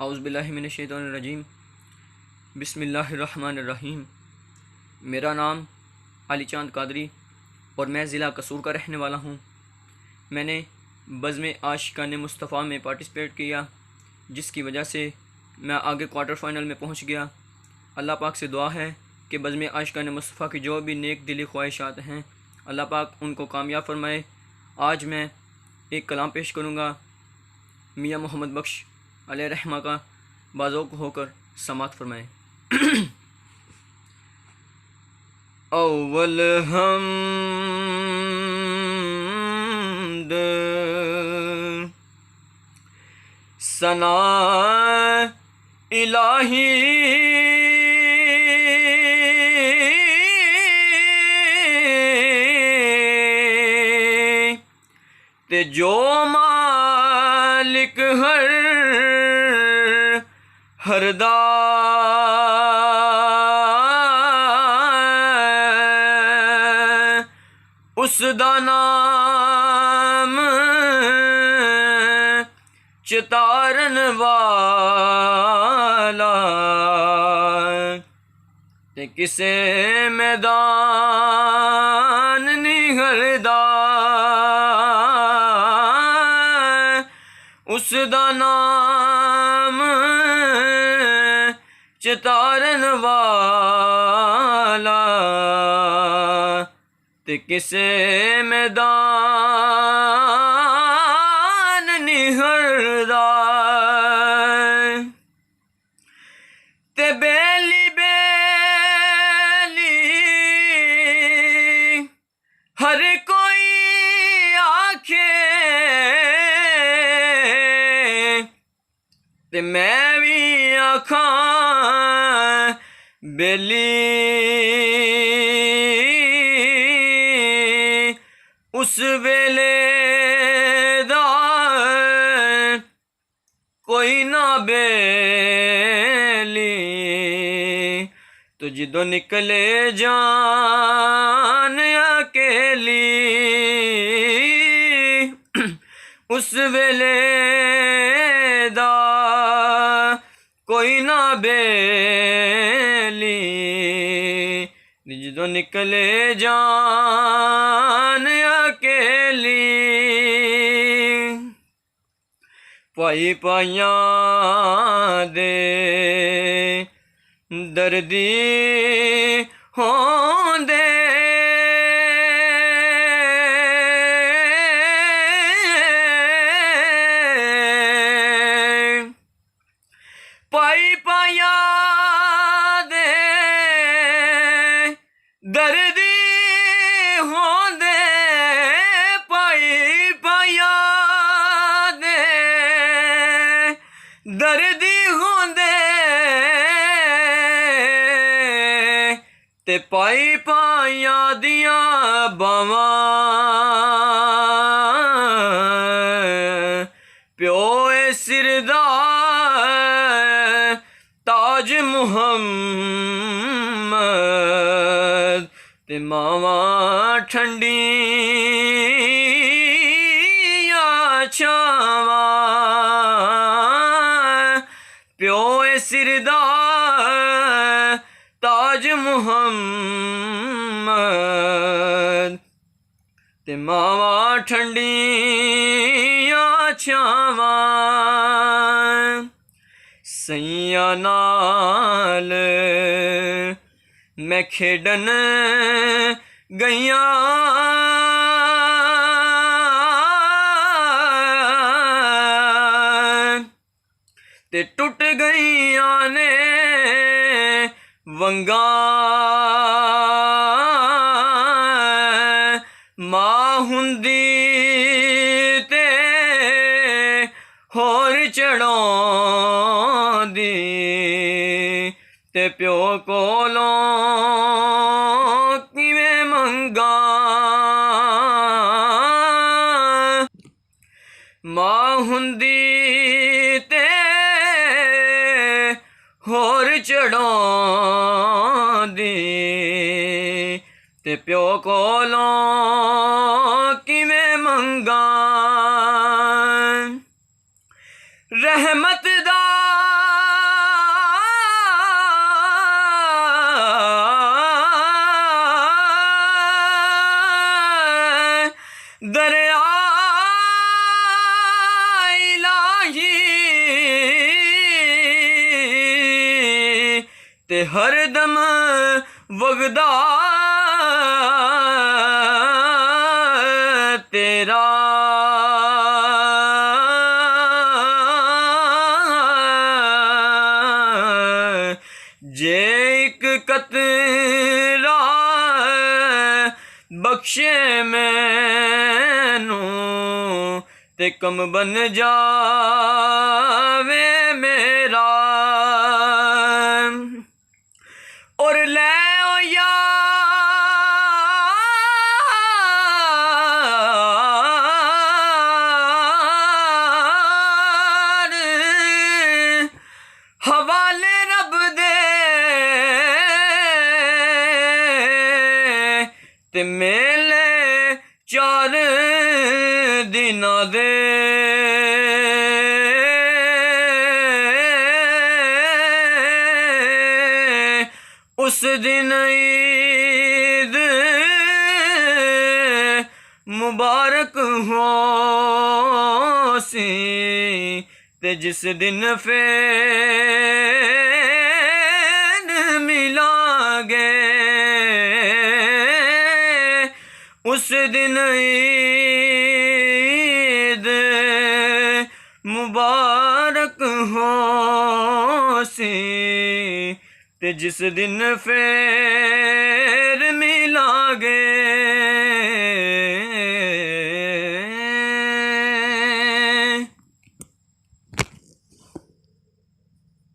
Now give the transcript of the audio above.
औज़ुबिल्लाहि मिनश्शैतानिर्रजीम बिस्मिल्लाहिर्रहमानिर्रहीम। मेरा नाम अली चांद कादरी और मैं ज़िला कसूर का रहने वाला हूँ। मैंने बज़्म आशिक़ाने मुस्तफ़ा में पार्टिसिपेट किया, जिसकी वजह से मैं आगे क्वार्टर फाइनल में पहुँच गया। अल्लाह पाक से दुआ है कि बज़्म आशिक़ाने मुस्तफ़ा की जो भी नेक दिली ख्वाहिशात हैं, अल्लाह पाक उनको कामयाब फरमाए। आज मैं एक कलाम पेश करूँगा मियाँ मोहम्मद बख्श अलैहि रहमा का, बाज़ौक़ होकर समात फरमाएँ। अव्वल हम्द सना इलाही ते जो मालिक हरदा उसदा नाम चितारन वाला ते किसे मैदान निहरदा उसदा नाम चितारन वाला ते किसे मैदान निहरदा ते बेली बेली हर कोई आखे ते मैं भी आखां बेली उस वेले दा कोई ना बेली तो जिदों निकले जान अकेली उस वेले दा कोई ना बेली जिदों निकले जान अकेली पाई पाइयां दे दर्दी होंदे पाई पाइयां दे दर्दी होंदे पाई पाइयां दे दर्दी होंदे ते पाई पाइयां दियां बावां प्यो सिरदा ताज मुहम्मद ते मावां ठंडियां छावां प्यो सिरदा ताज मुहम्मद ते मावां ठंडियां छावां सैया नाल मैं खेडन गईयां ते टुट गईयां ने वंगां मां हुंदी ते होर चढ़ांदी ते प्यो कोलों किवें मंगां मां हुंदी ते होर चढ़ांदी ते प्यो कोलों किवें मंगां रहमत दा ते हरदम वगदा तेरा जे एक कतरा बख्शे मैनू ते कम बन जावे मेरा और ले ओ यार हवाले रब दे ते मेले 4 दिना दे उस दिन ईद मुबारक हो सी ते जिस दिन फेर मिलांगे उस दिन ईद मुबारक हो सी ते जिस दिन फेर